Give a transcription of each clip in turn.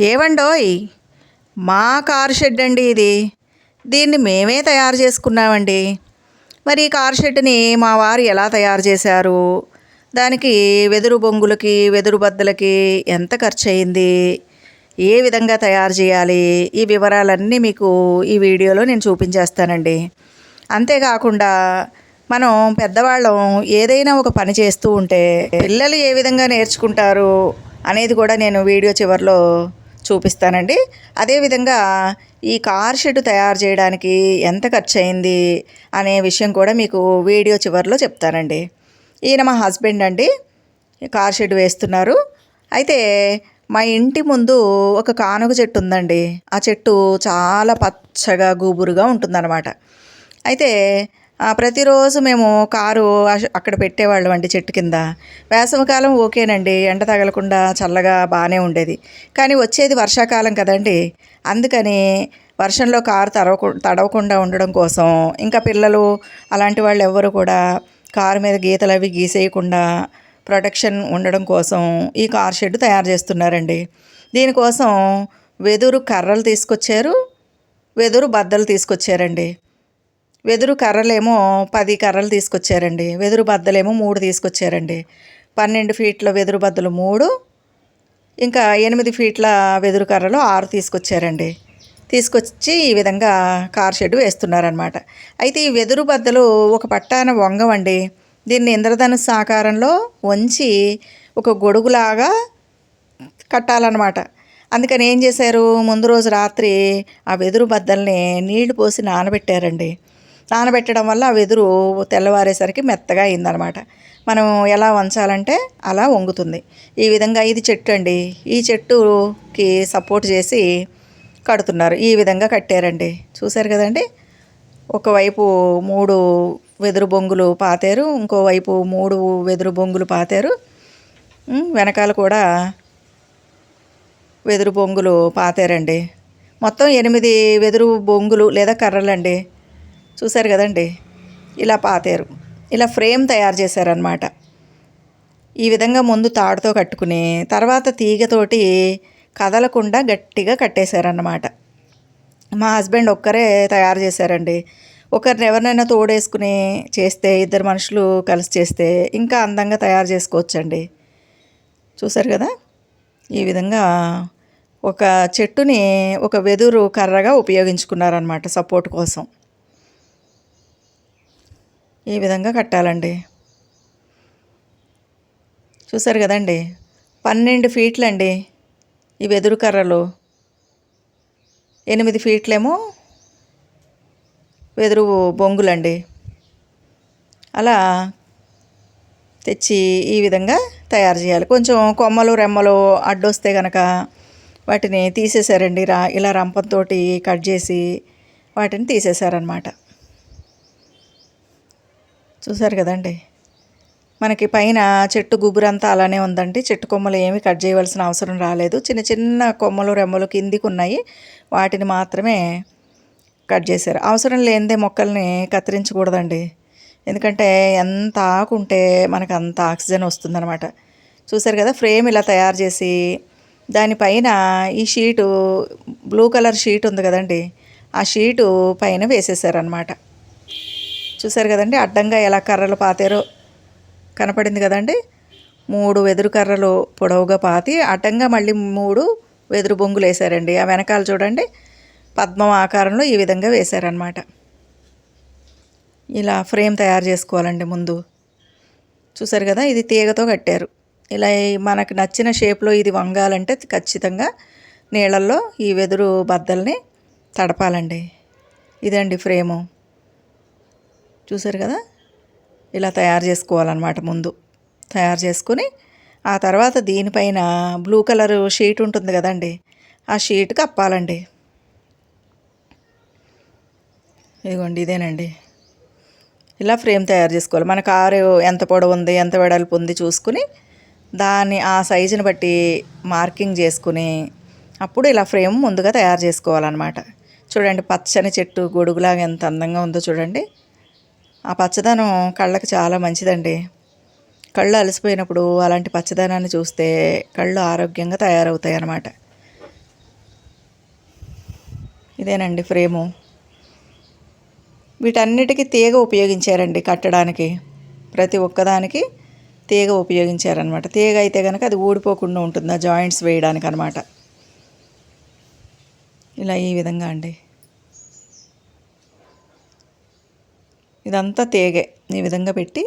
ఏవండోయ్, మా car shed అండి ఇది. దీన్ని మేమే తయారు చేసుకున్నామండి. మరి ఈ కారు షెడ్ని మా వారు ఎలా తయారు చేశారు, దానికి వెదురు బొంగులకి వెదురు బద్దలకి ఎంత ఖర్చు అయింది, ఏ విధంగా తయారు చేయాలి, ఈ వివరాలన్నీ మీకు ఈ వీడియోలో నేను చూపించేస్తానండి. అంతేకాకుండా మనం పెద్దవాళ్ళం ఏదైనా ఒక పని చేస్తూ ఉంటే పిల్లలు ఏ విధంగా నేర్చుకుంటారు అనేది కూడా నేను వీడియో చివరిలో చూపిస్తానండి. అదేవిధంగా ఈ కార్ షెడ్ తయారు చేయడానికి ఎంత ఖర్చు అయింది అనే విషయం కూడా మీకు వీడియో చివరిలో చెప్తానండి. ఈయన మా హస్బెండ్ అండి, కార్ షెడ్ వేస్తున్నారు. అయితే మా ఇంటి ముందు ఒక కానుగ చెట్టు ఉందండి. ఆ చెట్టు చాలా పచ్చగా గుబురుగా ఉంటుందన్నమాట. అయితే ప్రతిరోజు మేము కారు అక్కడ పెట్టేవాళ్ళం అండి చెట్టు కింద. వేసవికాలం ఓకేనండి, ఎండ తగలకుండా చల్లగా బాగానే ఉండేది. కానీ వచ్చేది వర్షాకాలం కదండి, అందుకని వర్షంలో కారు తడవకుండా ఉండడం కోసం, ఇంకా పిల్లలు అలాంటి వాళ్ళు ఎవ్వరు కూడా కారు మీద గీతలు అవి గీసేయకుండా ప్రొటెక్షన్ ఉండడం కోసం ఈ కార్ షెడ్ తయారు చేస్తున్నారండి. దీనికోసం వెదురు కర్రలు తీసుకొచ్చారు, వెదురు బద్దలు తీసుకొచ్చారండి. వెదురు కర్రలేమో 10 కర్రలు తీసుకొచ్చారండి, వెదురు బద్దలేమో 3 తీసుకొచ్చారండి. 12 ఫీట్ల వెదురు బద్దలు 3, ఇంకా 8 ఫీట్ల వెదురు కర్రలు 6 తీసుకొచ్చారండి. తీసుకొచ్చి ఈ విధంగా కార్ షెడ్ వేస్తున్నారనమాట. అయితే ఈ వెదురు బద్దలు ఒక పట్టాన వంగవండి. దీన్ని ఇంద్రధనుస్సు ఆకారంలో వంచి ఒక గొడుగులాగా కట్టాలన్నమాట. అందుకని ఏం చేశారు, ముందు రోజు రాత్రి ఆ వెదురు బద్దల్ని నీళ్లు పోసి నానబెట్టారండి. నానబెట్టడం వల్ల ఆ వెదురు తెల్లవారేసరికి మెత్తగా అయిందనమాట. మనం ఎలా వంచాలంటే అలా వంగుతుంది. ఈ విధంగా ఇది చెట్టు అండి, ఈ చెట్టుకి సపోర్ట్ చేసి కడుతున్నారు. ఈ విధంగా కట్టారండి, చూశారు కదండి. ఒకవైపు 3 వెదురు బొంగులు పాతారు, ఇంకోవైపు 3 వెదురు బొంగులు పాతారు, వెనకాల కూడా వెదురు బొంగులు పాతారండి. మొత్తం 8 వెదురు బొంగులు లేదా కర్రలండి, చూశారు కదండి. ఇలా పాతారు, ఇలా ఫ్రేమ్ తయారు చేశారనమాట. ఈ విధంగా ముందు తాడుతో కట్టుకుని తర్వాత తీగతోటి కదలకుండా గట్టిగా కట్టేశారన్నమాట. మా హస్బెండ్ ఒక్కరే తయారు చేశారండి. ఒకరిని ఎవరినైనా తోడేసుకుని చేస్తే, 2 మనుషులు కలిసి చేస్తే ఇంకా అందంగా తయారు చేసుకోవచ్చండి. చూశారు కదా. ఈ విధంగా ఒక చెట్టుని ఒక వెదురు కర్రగా ఉపయోగించుకున్నారనమాట సపోర్ట్ కోసం. ఈ విధంగా కట్టాలండి, చూశారు కదండి. 12 ఫీట్లండి ఈ వెదురు కర్రలు, 8 ఫీట్లేమో వెదురు బొంగులండి. అలా తెచ్చి ఈ విధంగా తయారు చేయాలి. కొంచెం కొమ్మలు రెమ్మలు అడ్డొస్తే కనుక వాటిని తీసేశారండి. ఇలా రంపంతో కట్ చేసి వాటిని తీసేశారనమాట. చూశారు కదండి. మనకి పైన చెట్టు గుబురంతా అలానే ఉందండి. చెట్టు కొమ్మలు ఏమీ కట్ చేయవలసిన అవసరం రాలేదు. చిన్న చిన్న కొమ్మలు రెమ్మలు కిందికి ఉన్నాయి, వాటిని మాత్రమే కట్ చేశారు. అవసరం లేనిదే మొక్కల్ని కత్తిరించకూడదండి, ఎందుకంటే ఎంత ఆకుంటే మనకు అంత ఆక్సిజన్ వస్తుందన్నమాట. చూశారు కదా. ఫ్రేమ్ ఇలా తయారు చేసి దానిపైన ఈ షీటు, బ్లూ కలర్ షీట్ ఉంది కదండి, ఆ షీటు పైన వేసేసారనమాట. చూశారు కదండి. అడ్డంగా ఎలా కర్రలు పాతారో కనపడింది కదండి. 3 వెదురు కర్రలు పొడవుగా పాతి అడ్డంగా మళ్ళీ 3 వెదురు బొంగులు వేశారండి. ఆ వెనకాల చూడండి పద్మం ఆకారంలో ఈ విధంగా వేశారనమాట. ఇలా ఫ్రేమ్ తయారు చేసుకోవాలండి ముందు. చూశారు కదా. ఇది తీగతో కట్టారు. ఇలా మనకు నచ్చిన షేప్లో ఇది వంగాలంటే ఖచ్చితంగా నీళ్ళల్లో ఈ వెదురు బద్దల్ని తడపాలండి. ఇదండి ఫ్రేము, చూశారు కదా. ఇలా తయారు చేసుకోవాలన్నమాట. ముందు తయారు చేసుకుని ఆ తర్వాత దీనిపైన బ్లూ కలర్ షీట్ ఉంటుంది కదండి, ఆ షీట్ కప్పాలండి. ఇదిగోండి, ఇదేనండి. ఇలా ఫ్రేమ్ తయారు చేసుకోవాలి. మన కారు ఎంత పొడవు ఉంది, ఎంత వెడల్పు ఉంది చూసుకుని దాన్ని ఆ సైజుని బట్టి మార్కింగ్ చేసుకుని అప్పుడు ఇలా ఫ్రేమ్ ముందుగా తయారు చేసుకోవాలన్నమాట. చూడండి, పచ్చని చెట్టు గొడుగులాగా ఎంత అందంగా ఉందో చూడండి. ఆ పచ్చదనం కళ్ళకి చాలా మంచిదండి. కళ్ళు అలసిపోయినప్పుడు అలాంటి పచ్చదనాన్ని చూస్తే కళ్ళు ఆరోగ్యంగా తయారవుతాయి అన్నమాట. ఇదేనండి ఫ్రేము. వీటన్నిటికీ తీగ ఉపయోగించారండి కట్టడానికి. ప్రతి ఒక్కదానికి తీగ ఉపయోగించారనమాట. తీగ అయితే కనుక అది ఊడిపోకుండా ఉంటుంది, ఆ జాయింట్స్ వేయడానికి అనమాట. ఇలా ఈ విధంగా అండి, ఇదంతా తీగే. ఈ విధంగా పెట్టి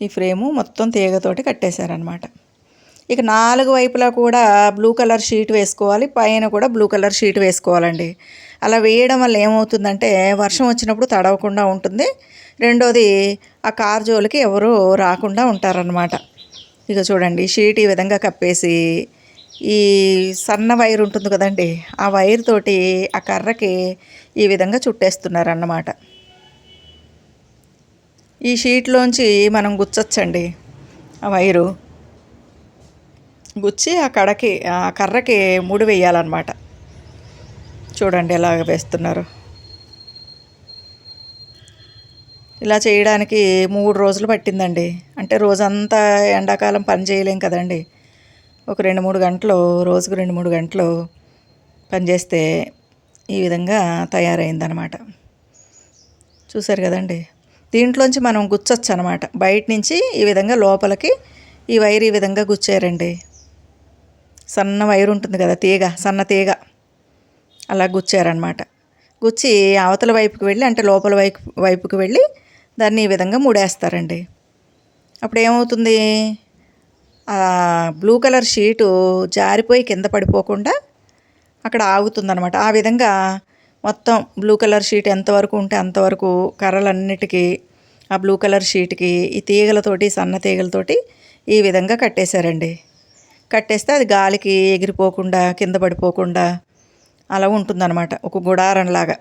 ఈ ఫ్రేము మొత్తం తీగతోటి కట్టేశారనమాట. ఇక 4 వైపులా కూడా బ్లూ కలర్ షీట్ వేసుకోవాలి, పైన కూడా బ్లూ కలర్ షీట్ వేసుకోవాలండి. అలా వేయడం వల్ల ఏమవుతుందంటే వర్షం వచ్చినప్పుడు తడవకుండా ఉంటుంది. రెండోది, ఆ కారు జోలికి ఎవరు రాకుండా ఉంటారనమాట. ఇక చూడండి, షీట్ ఈ విధంగా కప్పేసి ఈ సన్న వైర్ ఉంటుంది కదండి, ఆ వైర్ తోటి ఆ కర్రకి ఈ విధంగా చుట్టేస్తున్నారన్నమాట. ఈ షీట్లోంచి మనం గుచ్చొచ్చండి ఆ వైరు. గుచ్చి ఆ కర్రకి ముడి వేయాలన్నమాట. చూడండి ఎలాగ వేస్తున్నారు. ఇలా చేయడానికి 3 రోజులు పట్టిందండి. అంటే రోజంతా ఎండాకాలం పని చేయలేం కదండి. ఒక 2-3 గంటలు, రోజుకు 2-3 గంటలు పనిచేస్తే ఈ విధంగా తయారైందనమాట. చూసారు కదండి. దీంట్లోంచి మనం గుచ్చొచ్చు అనమాట. బయట నుంచి ఈ విధంగా లోపలికి ఈ వైర్ ఈ విధంగా గుచ్చారండి. సన్న వైర్ ఉంటుంది కదా, తీగ, సన్న తీగ, అలా గుచ్చారనమాట. గుచ్చి అవతల వైపుకి వెళ్ళి, అంటే లోపల వైపుకి వెళ్ళి దాన్ని ఈ విధంగా ముడేస్తారండి. అప్పుడు ఏమవుతుంది, బ్లూ కలర్ షీటు జారిపోయి కింద పడిపోకుండా అక్కడ ఆగుతుందనమాట. ఆ విధంగా మొత్తం బ్లూ కలర్ షీట్ ఎంతవరకు ఉంటే అంతవరకు కర్రలన్నిటికీ ఆ బ్లూ కలర్ షీట్కి ఈ తీగలతోటి, సన్న తీగలతోటి ఈ విధంగా కట్టేశారండి. కట్టేస్తే అది గాలికి ఎగిరిపోకుండా, కింద పడిపోకుండా అలా ఉంటుందన్నమాట, ఒక గుడారంలాగా.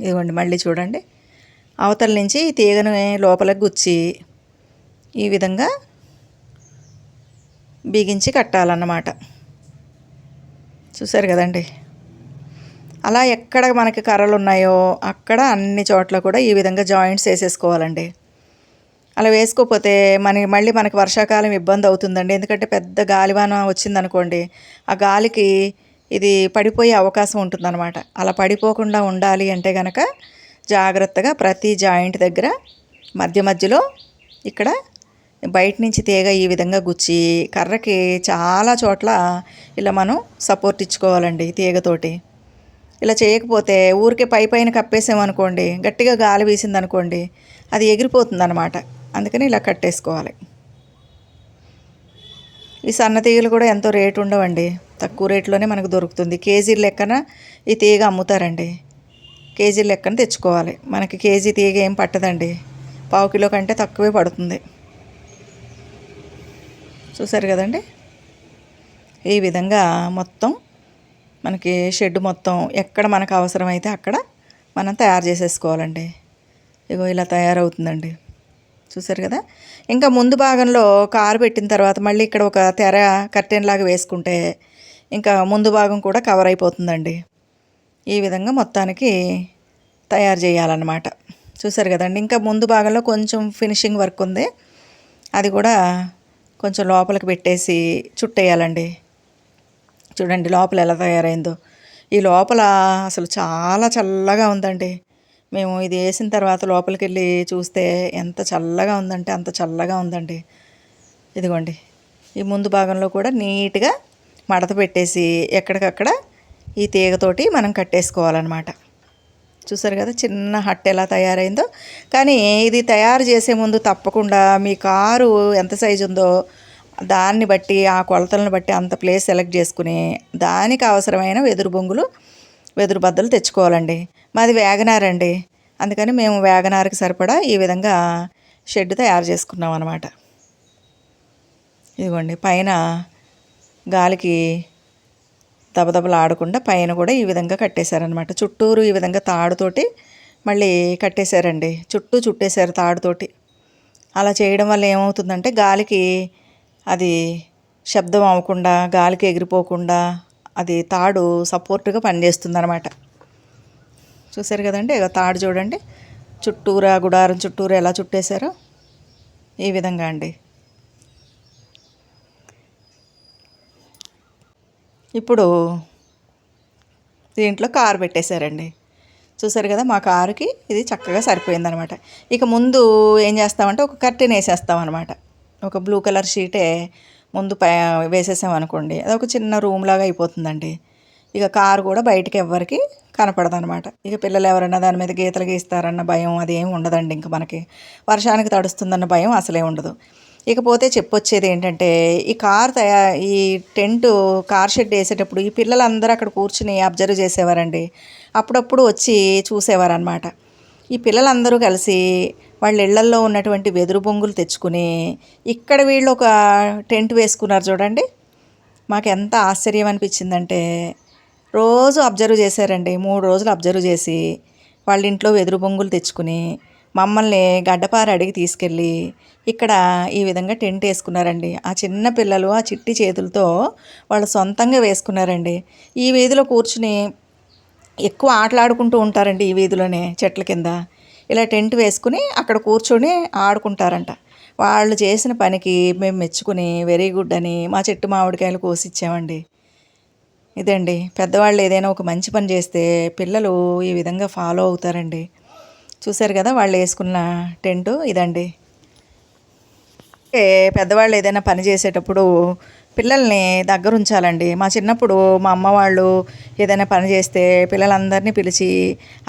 ఇదిగోండి మళ్ళీ చూడండి, అవతల నుంచి తీగను లోపలికి గుచ్చి ఈ విధంగా బిగించి కట్టాలన్నమాట. చూసారు కదండి. అలా ఎక్కడ మనకి కర్రలు ఉన్నాయో అక్కడ అన్ని చోట్ల కూడా ఈ విధంగా జాయింట్స్ వేసేసుకోవాలండి. అలా వేసుకోకపోతే మళ్ళీ మనకి వర్షాకాలం ఇబ్బంది అవుతుందండి. ఎందుకంటే పెద్ద గాలివాన వచ్చిందనుకోండి, ఆ గాలికి ఇది పడిపోయే అవకాశం ఉంటుందన్నమాట. అలా పడిపోకుండా ఉండాలి అంటే కనుక జాగ్రత్తగా ప్రతి జాయింట్ దగ్గర మధ్య మధ్యలో ఇక్కడ బయట నుంచి తీగ ఈ విధంగా గుచ్చి కర్రకి చాలా చోట్ల ఇలా మనం సపోర్ట్ ఇచ్చుకోవాలండి తీగతోటి. ఇలా చేయకపోతే ఊరికే పైన కప్పేసామనుకోండి, గట్టిగా గాలి వీసిందనుకోండి, అది ఎగిరిపోతుంది అనమాట. అందుకని ఇలా కట్టేసుకోవాలి. ఈ సన్న తీగలు కూడా ఎంతో రేటు ఉండవండి, తక్కువ రేట్లోనే మనకు దొరుకుతుంది. కేజీ లెక్కన ఈ తీగ అమ్ముతారండి. కేజీ లెక్కన తెచ్చుకోవాలి. మనకి కేజీ తీగ ఏం పట్టదండి, 1/4 కిలో కంటే తక్కువే పడుతుంది. చూసారు కదండి. ఈ విధంగా మొత్తం మనకి షెడ్ మొత్తం ఎక్కడ మనకు అవసరమైతే అక్కడ మనం తయారు చేసేసుకోవాలండి. ఇగో ఇలా తయారవుతుందండి. చూసారు కదా. ఇంకా ముందు భాగంలో కారు పెట్టిన తర్వాత మళ్ళీ ఇక్కడ ఒక తెర, కర్టెన్ లాగా వేసుకుంటే ఇంకా ముందు భాగం కూడా కవర్ అయిపోతుందండి. ఈ విధంగా మొత్తానికి తయారు చేయాలన్నమాట. చూసారు కదండి. ఇంకా ముందు భాగంలో కొంచెం ఫినిషింగ్ వర్క్ ఉంది, అది కూడా కొంచెం లోపలికి పెట్టేసి చుట్టేయాలండి. చూడండి లోపల ఎలా తయారైందో. ఈ లోపల అసలు చాలా చల్లగా ఉందండి. మేము ఇది వేసిన తర్వాత లోపలికి వెళ్ళి చూస్తే ఎంత చల్లగా ఉందంటే అంత చల్లగా ఉందండి. ఇదిగోండి, ఈ ముందు భాగంలో కూడా నీట్గా మడత పెట్టేసి ఎక్కడికక్కడ ఈ తీగతోటి మనం కట్టేసుకోవాలన్నమాట. చూసారు కదా చిన్న హట్ ఎలా తయారైందో. కానీ ఇది తయారు చేసే ముందు తప్పకుండా మీ కారు ఎంత సైజు ఉందో దాన్ని బట్టి, ఆ కొలతలను బట్టి అంత ప్లేస్ సెలెక్ట్ చేసుకుని దానికి అవసరమైన వెదురు బద్దలు తెచ్చుకోవాలండి. మాది వ్యాగనార్ అండి, అందుకని మేము వ్యాగనార్కి సరిపడా ఈ విధంగా షెడ్ తయారు చేసుకున్నాం అన్నమాట. ఇదిగోండి పైన గాలికి దబదబలు ఆడకుండా పైన కూడా ఈ విధంగా కట్టేశారనమాట. చుట్టూరు ఈ విధంగా తాడుతోటి మళ్ళీ కట్టేశారండి. చుట్టూ చుట్టేశారు తాడుతోటి. అలా చేయడం వల్ల ఏమవుతుందంటే గాలికి అది శబ్దం అవ్వకుండా, గాలికి ఎగిరిపోకుండా అది తాడు సపోర్ట్గా పనిచేస్తుంది అనమాట. చూసారు కదండి. ఇక తాడు చూడండి చుట్టూరా, గుడారం చుట్టూరా ఎలా చుట్టేశారో ఈ విధంగా అండి. ఇప్పుడు దీంట్లో కారు పెట్టేశారండి. చూసారు కదా, మా కారుకి ఇది చక్కగా సరిపోయిందనమాట. ఇక ముందు ఏం చేస్తామంటే ఒక కర్టెన్ వేసేస్తామన్నమాట. ఒక బ్లూ కలర్ షీటే ముందు వేసేసామనుకోండి, అది ఒక చిన్న రూమ్ లాగా అయిపోతుందండి. ఇక కారు కూడా బయటికి ఎవ్వరికి కనపడదనమాట. ఇక పిల్లలు ఎవరైనా దాని మీద గీతలు గీస్తారన్న భయం అదేం ఉండదండి. ఇంక మనకి వర్షానికి తడుస్తుందన్న భయం అసలే ఉండదు. ఇకపోతే చెప్పొచ్చేది ఏంటంటే, ఈ టెంటు కార్ షెడ్ వేసేటప్పుడు ఈ పిల్లలందరూ అక్కడ కూర్చుని అబ్జర్వ్ చేసేవారండి. అప్పుడప్పుడు వచ్చి చూసేవారనమాట. ఈ పిల్లలందరూ కలిసి వాళ్ళ ఇళ్లల్లో ఉన్నటువంటి వెదురు బొంగులు తెచ్చుకుని ఇక్కడ వీళ్ళు ఒక టెంట్ వేసుకున్నారు చూడండి. మాకు ఎంత ఆశ్చర్యం అనిపించిందంటే, రోజు అబ్జర్వ్ చేశారండి. 3 రోజులు అబ్జర్వ్ చేసి వాళ్ళ ఇంట్లో వెదురు బొంగులు తెచ్చుకుని మమ్మల్ని గడ్డపార అడిగి తీసుకెళ్ళి ఇక్కడ ఈ విధంగా టెంట్ వేసుకున్నారండి. ఆ చిన్న పిల్లలు ఆ చిట్టి చేతులతో వాళ్ళు సొంతంగా వేసుకున్నారండి. ఈ వీధిలో కూర్చుని ఎక్కువ ఆటలాడుకుంటూ ఉంటారండి. ఈ వీధిలోనే చెట్ల కింద ఇలా టెంట్ వేసుకుని అక్కడ కూర్చొని ఆడుకుంటారంట. వాళ్ళు చేసిన పనికి మేము మెచ్చుకుని వెరీ గుడ్ అని మా చెట్టు మామిడికాయలు కోసిచ్చామండి. ఇదండి, పెద్దవాళ్ళు ఏదైనా ఒక మంచి పని చేస్తే పిల్లలు ఈ విధంగా ఫాలో అవుతారండి. చూశారు కదా వాళ్ళు వేసుకున్న టెంటు ఇదండి. పెద్దవాళ్ళు ఏదైనా పని చేసేటప్పుడు పిల్లల్ని దగ్గర ఉంచాలండి. మా చిన్నప్పుడు మా అమ్మ వాళ్ళు ఏదైనా పని చేస్తే పిల్లలందరినీ పిలిచి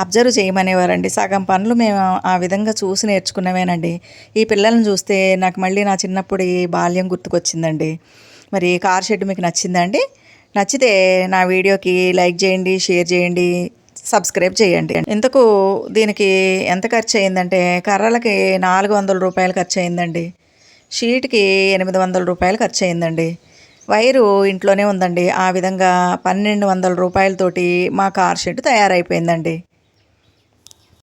అబ్జర్వ్ చేయమనేవారండి. సగం పనులు మేము ఆ విధంగా చూసి నేర్చుకున్నవేనండి. ఈ పిల్లల్ని చూస్తే నాకు మళ్ళీ నా చిన్నప్పుడు ఈ బాల్యం గుర్తుకొచ్చిందండి. మరి కార్ షెడ్ మీకు నచ్చిందండి? నచ్చితే నా వీడియోకి లైక్ చేయండి, షేర్ చేయండి, సబ్స్క్రైబ్ చేయండి. ఇంతకు దీనికి ఎంత ఖర్చు అయిందంటే, కర్రలకి 400 రూపాయలు ఖర్చు అయిందండి. షీట్కి 800 రూపాయలు ఖర్చు అయిందండి. వైరు ఇంట్లోనే ఉందండి. ఆ విధంగా 1200 రూపాయలతోటి మా కార్ షెడ్ తయారైపోయిందండి.